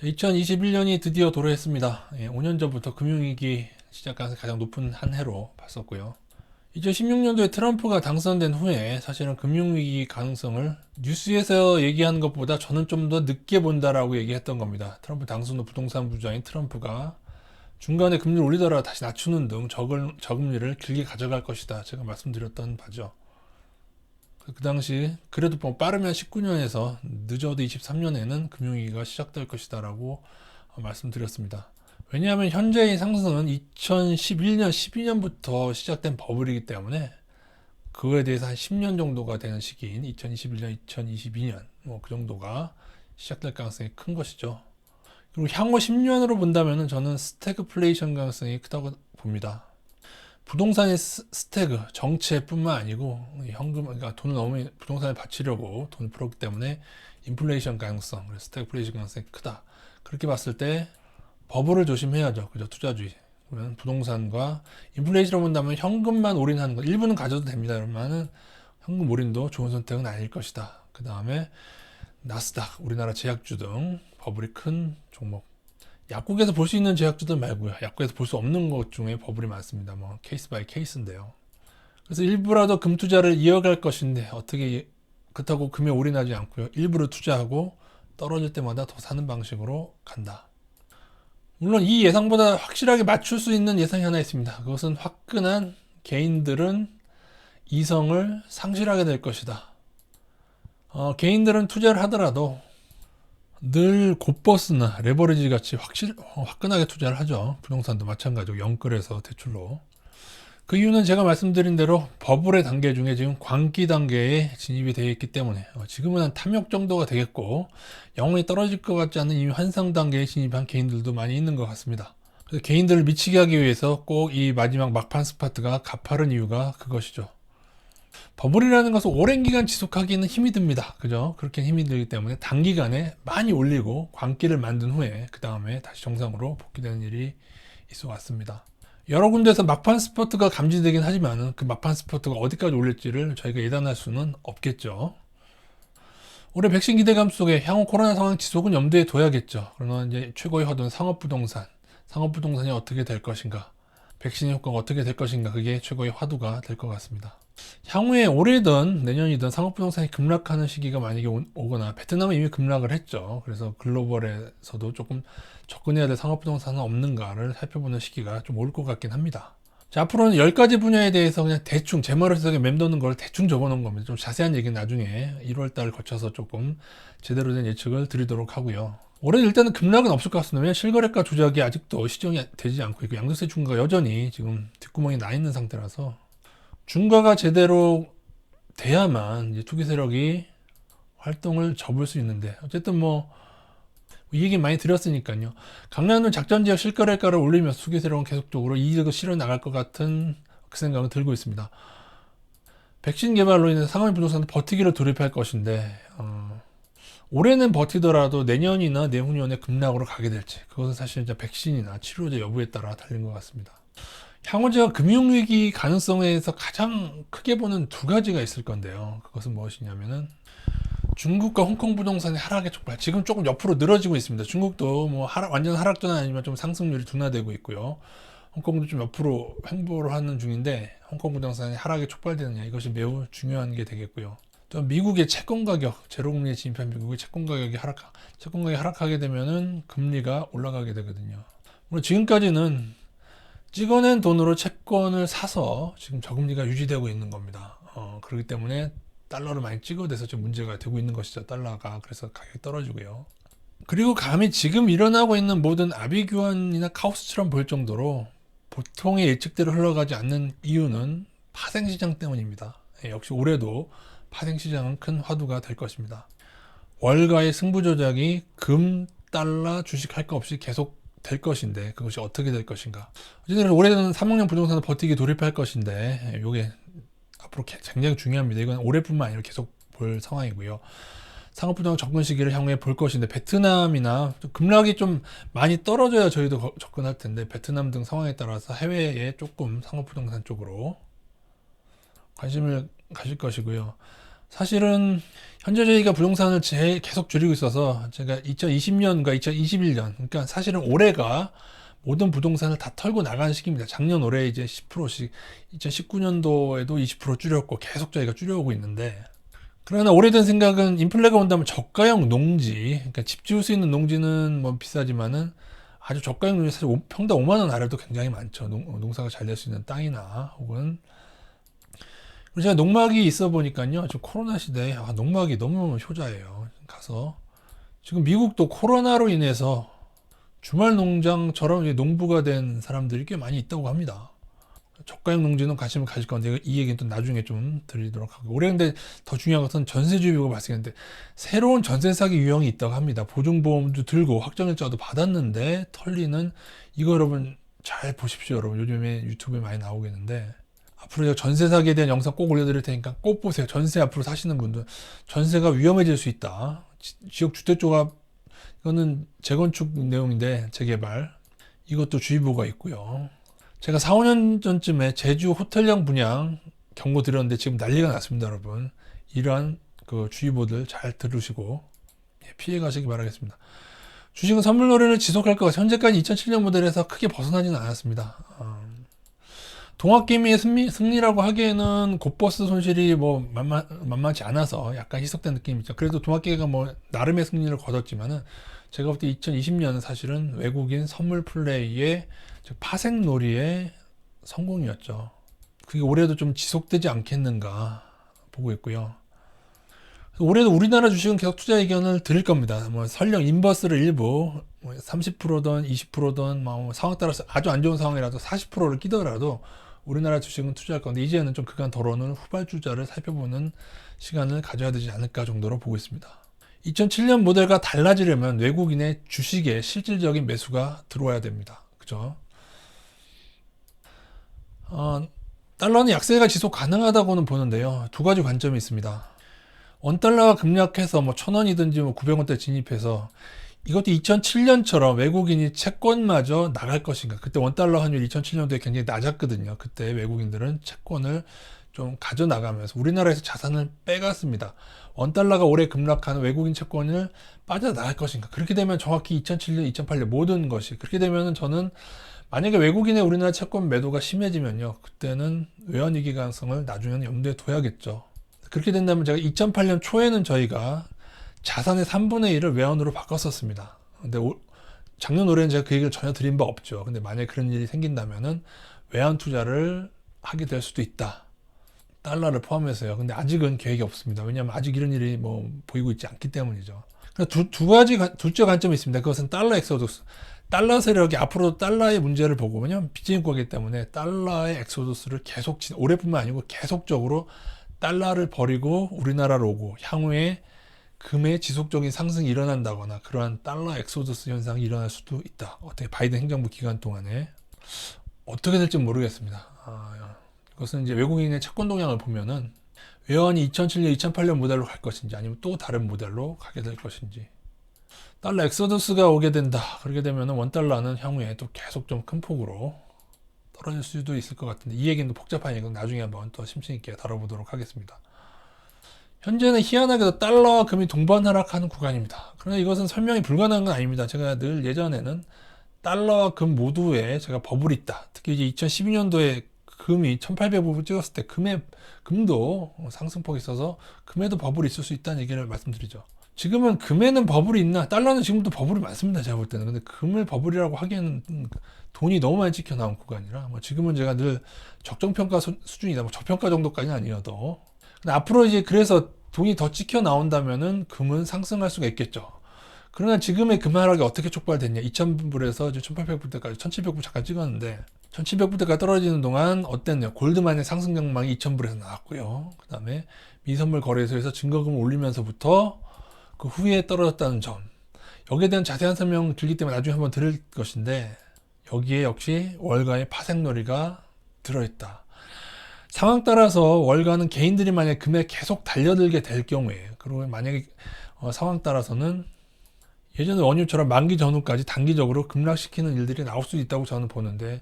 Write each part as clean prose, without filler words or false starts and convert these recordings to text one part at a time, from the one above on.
2021년이 드디어 도래했습니다. 5년 전부터 금융위기 시작 가능성이 가장 높은 한 해로 봤었고요. 2016년도에 트럼프가 당선된 후에 사실은 금융위기 가능성을 뉴스에서 얘기하는 것보다 저는 좀 더 늦게 본다라고 얘기했던 겁니다. 트럼프 당선 후 부동산 부자인 트럼프가 중간에 금리를 올리다가 다시 낮추는 등 저금리를 길게 가져갈 것이다. 제가 말씀드렸던 바죠. 그 당시 그래도 뭐 빠르면 19년에서 늦어도 23년에는 금융위기가 시작될 것이다라고 말씀드렸습니다. 왜냐하면 현재의 상승은 2011년, 12년부터 시작된 버블이기 때문에 그거에 대해서 한 10년 정도가 되는 시기인 2021년, 2022년 뭐 그 정도가 시작될 가능성이 큰 것이죠. 그리고 향후 10년으로 본다면 저는 스태그플레이션 가능성이 크다고 봅니다. 부동산의 스태그 정체뿐만 아니고 현금, 그러니까 돈을 너무 부동산에 바치려고 돈을 풀었기 때문에 인플레이션 가능성, 스태그플레이션 가능성이 크다. 그렇게 봤을 때 버블을 조심해야죠. 그죠? 투자주의. 그러면 부동산과 인플레이션으로 본다면 현금만 올인하는 것, 일부는 가져도 됩니다. 그러면은 현금 올인도 좋은 선택은 아닐 것이다. 그 다음에 나스닥, 우리나라 제약주 등 버블이 큰 종목. 약국에서 볼 수 있는 제약주들 말고요. 약국에서 볼 수 없는 것 중에 버블이 많습니다. 뭐 케이스 바이 케이스인데요. 그래서 일부라도 금 투자를 이어갈 것인데 어떻게 그렇다고 금에 올인하지 않고요. 일부러 투자하고 떨어질 때마다 더 사는 방식으로 간다. 물론 이 예상보다 확실하게 맞출 수 있는 예상이 하나 있습니다. 그것은 화끈한 개인들은 이성을 상실하게 될 것이다. 개인들은 투자를 하더라도 늘 곧버스나 레버리지 같이 화끈하게 투자를 하죠. 부동산도 마찬가지고 영끌에서 대출로. 그 이유는 제가 말씀드린 대로 버블의 단계 중에 지금 광기 단계에 진입이 되어 있기 때문에 지금은 한 탐욕 정도가 되겠고 영원히 떨어질 것 같지 않은 이미 환상 단계에 진입한 개인들도 많이 있는 것 같습니다. 그래서 개인들을 미치게 하기 위해서 꼭 이 마지막 막판 스파트가 가파른 이유가 그것이죠. 버블이라는 것은 오랜 기간 지속하기는 힘이 듭니다. 그죠? 그렇게 힘이 들기 때문에 단기간에 많이 올리고 광기를 만든 후에 그 다음에 다시 정상으로 복귀되는 일이 있어 왔습니다. 여러 군데에서 막판 스포트가 감지되긴 하지만 그 막판 스포트가 어디까지 올릴지를 저희가 예단할 수는 없겠죠. 올해 백신 기대감 속에 향후 코로나 상황 지속은 염두에 둬야겠죠. 그러나 이제 최고의 화두는 상업부동산. 상업부동산이 어떻게 될 것인가? 백신의 효과가 어떻게 될 것인가? 그게 최고의 화두가 될 것 같습니다. 향후에 올해든 내년이든 상업부동산이 급락하는 시기가 만약에 오거나 베트남은 이미 급락을 했죠. 그래서 글로벌에서도 조금 접근해야 될 상업부동산은 없는가를 살펴보는 시기가 좀 올 것 같긴 합니다. 자, 앞으로는 10가지 분야에 대해서 그냥 대충 제 머릿속에 맴도는 걸 대충 적어놓은 겁니다. 좀 자세한 얘기는 나중에 1월달 거쳐서 조금 제대로 된 예측을 드리도록 하고요. 올해 일단은 급락은 없을 것 같습니다. 왜냐하면 실거래가 조작이 아직도 시정이 되지 않고 있고 양도세 중과가 여전히 지금 뒷구멍이 나 있는 상태라서 중과가 제대로 돼야만 이제 투기 세력이 활동을 접을 수 있는데 어쨌든 뭐 이 얘기 많이 드렸으니까요. 강남은 작전지역 실거래가를 올리면서 투기 세력은 계속적으로 이익을 실어 나갈 것 같은 그 생각을 들고 있습니다. 백신 개발로 인해서 상하이 부동산도 버티기를 돌입할 것인데 올해는 버티더라도 내년이나 내후년에 급락으로 가게 될지 그것은 사실 이제 백신이나 치료제 여부에 따라 달린 것 같습니다. 향후 제가 금융위기 가능성에서 가장 크게 보는 두 가지가 있을 건데요. 그것은 무엇이냐면은 중국과 홍콩 부동산의 하락의 촉발. 지금 조금 옆으로 늘어지고 있습니다. 중국도 뭐 완전 하락전은 아니지만 좀 상승률이 둔화되고 있고요. 홍콩도 좀 옆으로 횡보를 하는 중인데 홍콩 부동산의 하락이 촉발되느냐 이것이 매우 중요한 게 되겠고요. 또 미국의 채권 가격, 제로금리에 진입한 미국의 채권 가격이 하락하게 되면은 금리가 올라가게 되거든요. 물론 지금까지는 찍어낸 돈으로 채권을 사서 지금 저금리가 유지되고 있는 겁니다. 그렇기 때문에 달러를 많이 찍어대서 지금 문제가 되고 있는 것이죠. 달러가. 그래서 가격이 떨어지고요. 그리고 감히 지금 일어나고 있는 모든 아비규환이나 카오스처럼 보일 정도로 보통의 예측대로 흘러가지 않는 이유는 파생시장 때문입니다. 역시 올해도 파생시장은 큰 화두가 될 것입니다. 월가의 승부조작이 금, 달러, 주식 할 거 없이 계속 될 것인데 그것이 어떻게 될 것인가. 어쨌든 올해는 3학년 부동산을 버티기 돌입할 것인데 이게 앞으로 굉장히 중요합니다. 이건 올해뿐만 아니라 계속 볼 상황이고요. 상업부동산 접근 시기를 향후에 볼 것인데 베트남이나 급락이 좀 많이 떨어져야 저희도 접근할 텐데 베트남 등 상황에 따라서 해외에 조금 상업부동산 쪽으로 관심을 가질 것이고요. 사실은 현재 저희가 부동산을 계속 줄이고 있어서 제가 2020년과 2021년, 그러니까 사실은 올해가 모든 부동산을 다 털고 나가는 시기입니다. 작년 올해 이제 10%씩 2019년도에도 20% 줄였고 계속 저희가 줄여오고 있는데, 그러나 오래된 생각은 인플레가 온다면 저가형 농지, 그러니까 집 지을 수 있는 농지는 뭐 비싸지만은 아주 저가형 농지, 사실 평당 5만 원 아래도 굉장히 많죠. 농사가 잘 될 수 있는 땅이나 혹은, 그리고 제가 농막이 있어 보니까요, 저 코로나 시대에 농막이 너무 효자예요. 가서 지금 미국도 코로나로 인해서 주말 농장처럼 이제 농부가 된 사람들이 꽤 많이 있다고 합니다. 저가형 농지는 관심을 가질 건데 이 얘기는 또 나중에 좀 드리도록 하고, 올해 근데 더 중요한 것은 전세주의보가 발생했는데 새로운 전세 사기 유형이 있다고 합니다. 보증보험도 들고 확정일자도 받았는데 털리는, 이거 여러분 잘 보십시오. 여러분 요즘에 유튜브에 많이 나오겠는데, 앞으로 제가 전세 사기에 대한 영상 꼭 올려드릴 테니까 꼭 보세요. 전세 앞으로 사시는 분들 전세가 위험해질 수 있다. 지역 주택조합, 이거는 재건축 내용인데 재개발, 이것도 주의보가 있고요. 제가 4, 5년 전쯤에 제주 호텔형 분양 경고 드렸는데 지금 난리가 났습니다. 여러분 이러한 그 주의보들 잘 들으시고 피해 가시기 바라겠습니다. 주식은 선물 노래를 지속할 것 같아요. 현재까지 2007년 모델에서 크게 벗어나지는 않았습니다. 동학개미의 승리라고 하기에는 곧버스 손실이 뭐 만만치 않아서 약간 희석된 느낌이 있죠. 그래도 동학개미가 뭐 나름의 승리를 거뒀지만은 제가 볼 때 2020년은 사실은 외국인 선물 플레이의, 즉 파생놀이의 성공이었죠. 그게 올해도 좀 지속되지 않겠는가 보고 있고요. 올해도 우리나라 주식은 계속 투자 의견을 드릴 겁니다. 뭐 설령 인버스를 일부 30%든 20%든 뭐 상황 따라서 아주 안 좋은 상황이라도 40%를 끼더라도 우리나라 주식은 투자할 건데, 이제는 좀 그간 덜어놓은 후발주자를 살펴보는 시간을 가져야 되지 않을까 정도로 보고 있습니다. 2007년 모델과 달라지려면 외국인의 주식에 실질적인 매수가 들어와야 됩니다. 그죠? 달러는 약세가 지속 가능하다고는 보는데요. 두 가지 관점이 있습니다. 원달러가 급락해서 뭐 1,000원이든지 뭐 900원대 진입해서 이것도 2007년처럼 외국인이 채권마저 나갈 것인가. 그때 원달러 환율 2007년도에 굉장히 낮았거든요. 그때 외국인들은 채권을 좀 가져나가면서 우리나라에서 자산을 빼갔습니다. 원달러가 올해 급락하는 외국인 채권을 빠져나갈 것인가. 그렇게 되면 정확히 2007년, 2008년 모든 것이 그렇게 되면은, 저는 만약에 외국인의 우리나라 채권 매도가 심해지면요, 그때는 외환위기 가능성을 나중에는 염두에 둬야겠죠. 그렇게 된다면 제가 2008년 초에는 저희가 자산의 3분의 1을 외환으로 바꿨었습니다. 근데 작년 올해는 제가 그 얘기를 전혀 드린 바 없죠. 근데 만약에 그런 일이 생긴다면은 외환 투자를 하게 될 수도 있다. 달러를 포함해서요. 근데 아직은 계획이 없습니다. 왜냐하면 아직 이런 일이 뭐 보이고 있지 않기 때문이죠. 두 가지, 둘째 관점이 있습니다. 그것은 달러 엑소더스. 달러 세력이 앞으로 달러의 문제를 보고, 왜냐하면 비즈니스이기 때문에 달러의 엑소더스를 계속, 올해뿐만 아니고 계속적으로 달러를 버리고 우리나라로 오고, 향후에 금의 지속적인 상승이 일어난다거나 그러한 달러 엑소더스 현상이 일어날 수도 있다. 어떻게 바이든 행정부 기간 동안에 어떻게 될지 모르겠습니다. 그것은 이제 외국인의 채권 동향을 보면은 외환이 2007년, 2008년 모델로 갈 것인지 아니면 또 다른 모델로 가게 될 것인지. 달러 엑소더스가 오게 된다. 그렇게 되면은 원달러는 향후에 또 계속 좀 큰 폭으로 떨어질 수도 있을 것 같은데, 이 얘기는 복잡한 얘기는 나중에 한번 또 심층 있게 다뤄보도록 하겠습니다. 현재는 희한하게도 달러와 금이 동반 하락하는 구간입니다. 그러나 이것은 설명이 불가능한 건 아닙니다. 제가 늘 예전에는 달러와 금 모두에 제가 버블이 있다. 특히 이제 2012년도에 금이 1800불 찍었을 때 금도 상승폭이 있어서 금에도 버블이 있을 수 있다는 얘기를 말씀드리죠. 지금은 금에는 버블이 있나? 달러는 지금도 버블이 많습니다. 제가 볼 때는. 근데 금을 버블이라고 하기에는 돈이 너무 많이 찍혀 나온 구간이라, 뭐 지금은 제가 늘 적정평가 수준이다. 뭐 저평가 정도까지는 아니어도. 근데 앞으로 이제 그래서 돈이 더 찍혀 나온다면은 금은 상승할 수가 있겠죠. 그러나 지금의 금 하락이 어떻게 촉발됐냐? 2000불에서 1800불 때까지 1700불 잠깐 찍었는데, 1700불 때까지 떨어지는 동안 어땠냐? 골드만의 상승 경망이 2000불에서 나왔고요. 그 다음에 미선물 거래소에서 증거금을 올리면서부터 그 후에 떨어졌다는 점. 여기에 대한 자세한 설명 들기 때문에 나중에 한번 들을 것인데, 여기에 역시 월가의 파생놀이가 들어있다. 상황 따라서 월가는 개인들이 만약에 금에 계속 달려들게 될 경우에, 그리고 만약에 상황 따라서는 예전에 원유처럼 만기 전후까지 단기적으로 급락시키는 일들이 나올 수 있다고 저는 보는데,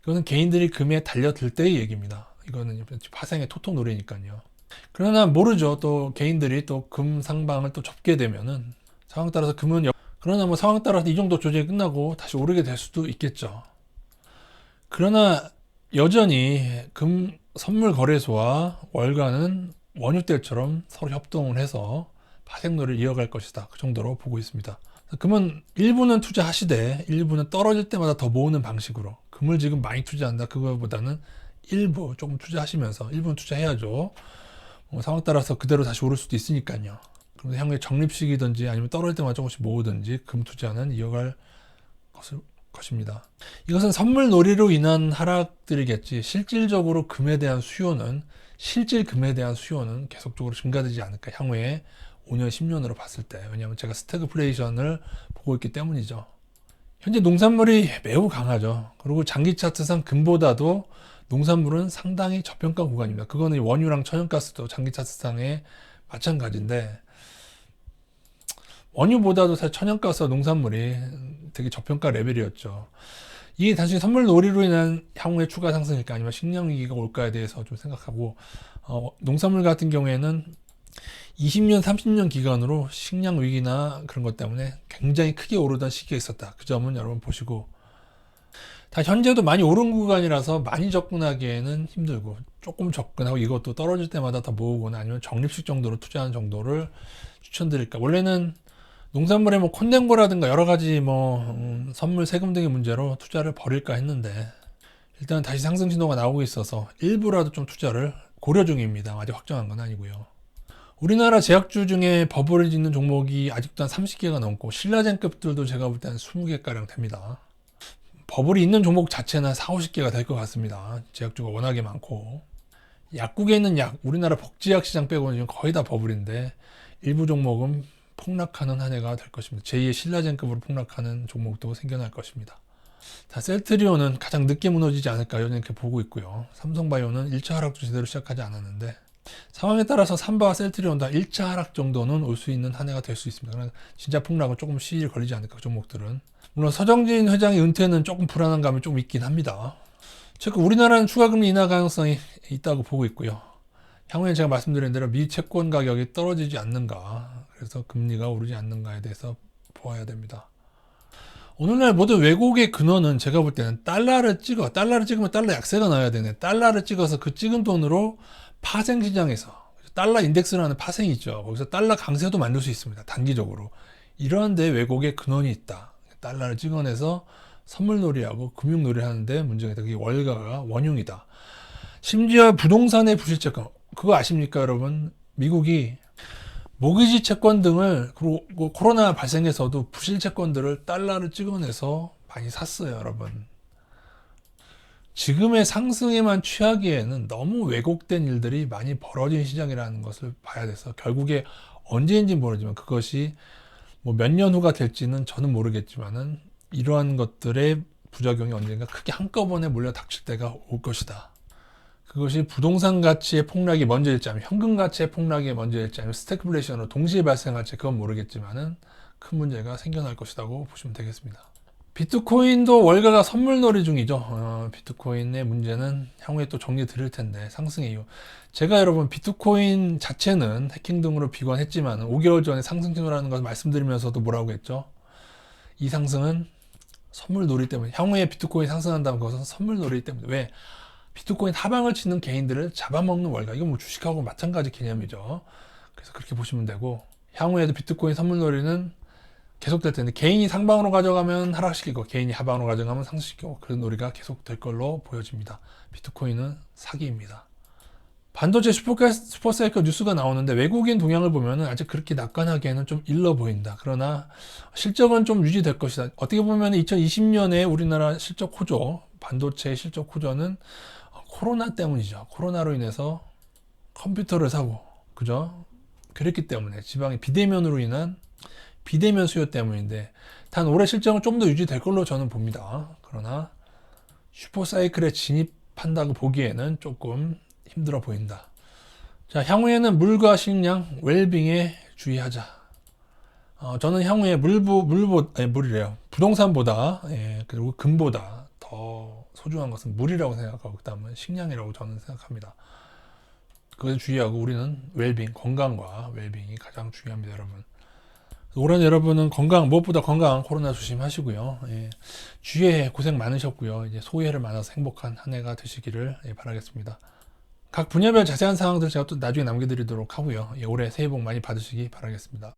이거는 개인들이 금에 달려들 때의 얘기입니다. 이거는 파생의 토토 노래니까요. 그러나 모르죠. 또 개인들이 또 금 상방을 또 접게 되면은 상황 따라서 그러나 뭐 상황 따라서 이 정도 조정이 끝나고 다시 오르게 될 수도 있겠죠. 그러나 여전히 금 선물 거래소와 월가는 원유 때처럼 서로 협동을 해서 파생놀이를 이어갈 것이다. 그 정도로 보고 있습니다. 금은 일부는 투자하시되 일부는 떨어질 때마다 더 모으는 방식으로, 금을 지금 많이 투자한다 그거보다는 일부 조금 투자하시면서, 일부는 투자해야죠. 상황 따라서 그대로 다시 오를 수도 있으니까요. 그럼 향후에 적립식이든지 아니면 떨어질 때마다 조금씩 모으든지 금 투자는 이어갈 것입니다. 이것은 선물 놀이로 인한 하락들이겠지, 실질적으로 금에 대한 수요는, 실질 금에 대한 수요는 계속적으로 증가되지 않을까, 향후에 5년, 10년으로 봤을 때. 왜냐하면 제가 스태그플레이션을 보고 있기 때문이죠. 현재 농산물이 매우 강하죠. 그리고 장기 차트상 금보다도 농산물은 상당히 저평가 구간입니다. 그거는 원유랑 천연가스도 장기 차트상에 마찬가지인데, 원유보다도 사실 천연가스와 농산물이 되게 저평가 레벨이었죠. 이게 단순히 선물 놀이로 인한 향후의 추가 상승일까, 아니면 식량 위기가 올까에 대해서 좀 생각하고, 농산물 같은 경우에는 20년, 30년 기간으로 식량 위기나 그런 것 때문에 굉장히 크게 오르던 시기가 있었다. 그 점은 여러분 보시고, 다 현재도 많이 오른 구간이라서 많이 접근하기에는 힘들고, 조금 접근하고 이것도 떨어질 때마다 더 모으거나 아니면 적립식 정도로 투자하는 정도를 추천드릴까. 원래는 농산물에 뭐 콘덴고라든가 여러 가지 선물 세금 등의 문제로 투자를 벌일까 했는데, 일단 다시 상승 신호가 나오고 있어서 일부라도 좀 투자를 고려 중입니다. 아직 확정한 건 아니고요. 우리나라 제약주 중에 버블이 짓는 종목이 아직도 한 30개가 넘고, 신라젠급들도 제가 볼 때는 20개가량 됩니다. 버블이 있는 종목 자체는 한 4, 50개가 될 것 같습니다. 제약주가 워낙에 많고. 약국에 있는 약, 우리나라 복지약 시장 빼고는 지금 거의 다 버블인데, 일부 종목은 폭락하는 한 해가 될 것입니다. 제2의 신라젠급으로 폭락하는 종목도 생겨날 것입니다. 자, 셀트리온은 가장 늦게 무너지지 않을까 여전히 이렇게 보고 있고요. 삼성바이오는 1차 하락도 제대로 시작하지 않았는데, 상황에 따라서 삼바와 셀트리온 다 1차 하락 정도는 올 수 있는 한 해가 될 수 있습니다. 그러나 진짜 폭락은 조금 시일 걸리지 않을까, 그 종목들은. 물론 서정진 회장의 은퇴는 조금 불안한 감이 좀 있긴 합니다. 즉 우리나라는 추가금리 인하 가능성이 있다고 보고 있고요. 향후에 제가 말씀드린 대로 미 채권 가격이 떨어지지 않는가, 그래서 금리가 오르지 않는가에 대해서 보아야 됩니다. 오늘날 모든 왜곡의 근원은 제가 볼 때는 달러를 찍으면 달러 약세가 나와야 되네. 달러를 찍어서 그 찍은 돈으로 파생시장에서 달러 인덱스라는 파생이 있죠. 거기서 달러 강세도 만들 수 있습니다. 단기적으로. 이러한 데 왜곡의 근원이 있다. 달러를 찍어내서 선물놀이하고 금융놀이 하는데 문제가 있다. 그게 월가가 원흉이다. 심지어 부동산의 부실채권, 그거 아십니까 여러분? 미국이 모기지 채권 등을, 그리고 코로나 발생해서도 부실채권들을 달러를 찍어내서 많이 샀어요 여러분. 지금의 상승에만 취하기에는 너무 왜곡된 일들이 많이 벌어진 시장이라는 것을 봐야 돼서, 결국에 언제인지 모르지만 그것이 뭐 몇 년 후가 될지는 저는 모르겠지만은, 이러한 것들의 부작용이 언젠가 크게 한꺼번에 몰려 닥칠 때가 올 것이다. 그것이 부동산 가치의 폭락이 먼저일지, 아니면 현금 가치의 폭락이 먼저일지, 아니면 스태그플레이션으로 동시에 발생할지 그건 모르겠지만은 큰 문제가 생겨날 것이라고 보시면 되겠습니다. 비트코인도 월가가 선물놀이 중이죠. 비트코인의 문제는 향후에 또 정리 드릴 텐데, 상승의 이유. 제가 여러분 비트코인 자체는 해킹 등으로 비관했지만 5개월 전에 상승 신호라는 것을 말씀드리면서도 뭐라고 했죠? 이 상승은 선물놀이 때문에, 향후에 비트코인 상승한다는 것은 선물놀이 때문에. 왜? 비트코인 하방을 치는 개인들을 잡아먹는 월가. 이건 뭐 주식하고 마찬가지 개념이죠. 그래서 그렇게 보시면 되고, 향후에도 비트코인 선물놀이는 계속될 텐데, 개인이 상방으로 가져가면 하락시키고 개인이 하방으로 가져가면 상승시키고, 그런 놀이가 계속될 걸로 보여집니다. 비트코인은 사기입니다. 반도체 슈퍼사이클 뉴스가 나오는데, 외국인 동향을 보면은 아직 그렇게 낙관하기에는 좀 일러 보인다. 그러나 실적은 좀 유지될 것이다. 어떻게 보면 2020년에 우리나라 실적 호조, 반도체 실적 호조는 코로나 때문이죠. 코로나로 인해서 컴퓨터를 사고, 그죠? 그랬기 때문에, 지방의 비대면으로 인한 비대면 수요 때문인데, 단 올해 실적은 좀 더 유지될 걸로 저는 봅니다. 그러나 슈퍼사이클에 진입한다고 보기에는 조금 힘들어 보인다. 자, 향후에는 물과 식량, 웰빙에 주의하자. 저는 향후에 물이래요. 부동산보다, 그리고 금보다 더 소중한 것은 물이라고 생각하고, 그 다음은 식량이라고 저는 생각합니다. 그걸 주의하고 우리는 웰빙, 건강과 웰빙이 가장 중요합니다, 여러분. 올해는 여러분은 건강, 무엇보다 건강, 코로나 조심하시고요. 예, 주위에 고생 많으셨고요. 이제 소외를 만나서 행복한 한 해가 되시기를 바라겠습니다. 각 분야별 자세한 사항들 제가 또 나중에 남겨드리도록 하고요. 예, 올해 새해 복 많이 받으시기 바라겠습니다.